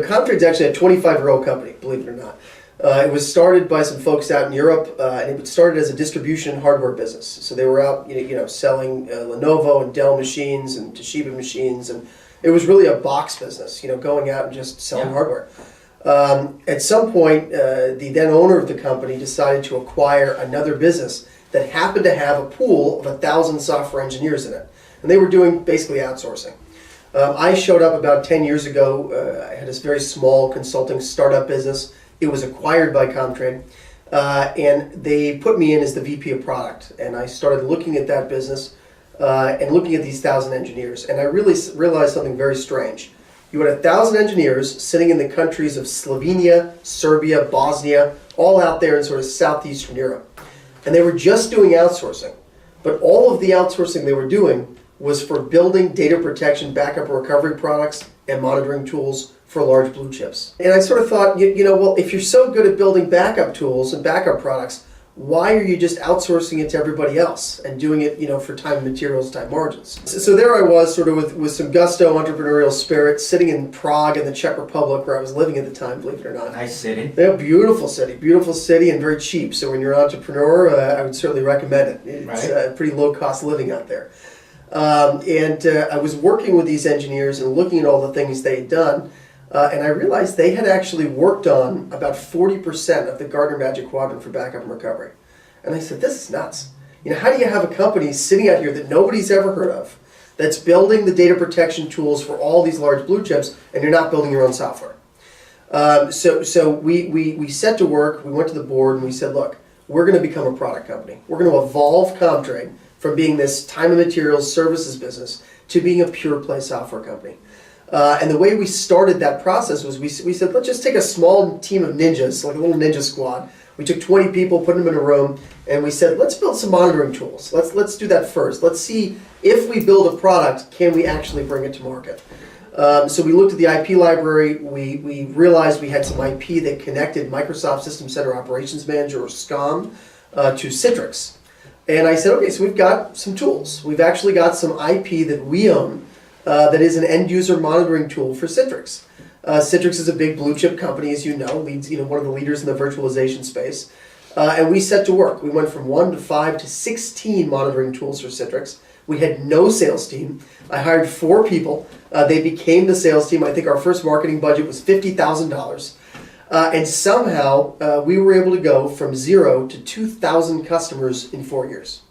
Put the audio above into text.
Comtrade's actually a 25-year-old company, believe it or not. It was started by some folks out in Europe, and it started as a distribution hardware business. So they were out, selling Lenovo and Dell machines and Toshiba machines, and it was really a box business, going out and just selling hardware. At some point, the then owner of the company decided to acquire another business that happened to have a pool of 1,000 software engineers in it, and they were doing basically outsourcing. I showed up about 10 years ago. I had this very small consulting startup business. It was acquired by Comtrade, and they put me in as the VP of product. And I started looking at that business and looking at these 1,000 engineers. And I really realized something very strange. You had 1,000 engineers sitting in the countries of Slovenia, Serbia, Bosnia, all out there in sort of southeastern Europe. And they were just doing outsourcing. But all of the outsourcing they were doing was for building data protection, backup and recovery products, and monitoring tools for large blue chips. And I sort of thought, well, if you're so good at building backup tools and backup products, why are you just outsourcing it to everybody else and doing it, for time and materials, time margins? So there I was, sort of with some gusto, entrepreneurial spirit, sitting in Prague in the Czech Republic, where I was living at the time, believe it or not. Nice city. Yeah, beautiful city, and very cheap. So when you're an entrepreneur, I would certainly recommend it. It's pretty low-cost living out there. I was working with these engineers and looking at all the things they had done, and I realized they had actually worked on about 40% of the Gartner Magic Quadrant for backup and recovery. And I said, this is nuts. How do you have a company sitting out here that nobody's ever heard of, that's building the data protection tools for all these large blue chips, and you're not building your own software? So we set to work, we went to the board, and we said, look, we're going to become a product company. We're going to evolve Comtrade from being this time and materials services business to being a pure play software company. And the way we started that process was we said, let's just take a small team of ninjas, like a little ninja squad. We took 20 people, put them in a room, and we said, let's build some monitoring tools. Let's do that first. Let's see if we build a product, can we actually bring it to market? So we looked at the IP library. We realized we had some IP that connected Microsoft System Center Operations Manager, or SCOM, to Citrix. And I said, okay, so we've got some tools. We've actually got some IP that we own that is an end-user monitoring tool for Citrix. Citrix is a big blue-chip company, as you know, leads one of the leaders in the virtualization space. And we set to work. We went from 1 to 5 to 16 monitoring tools for Citrix. We had no sales team. I hired 4 people. They became the sales team. I think our first marketing budget was $50,000. And somehow we were able to go from 0 to 2,000 customers in 4 years.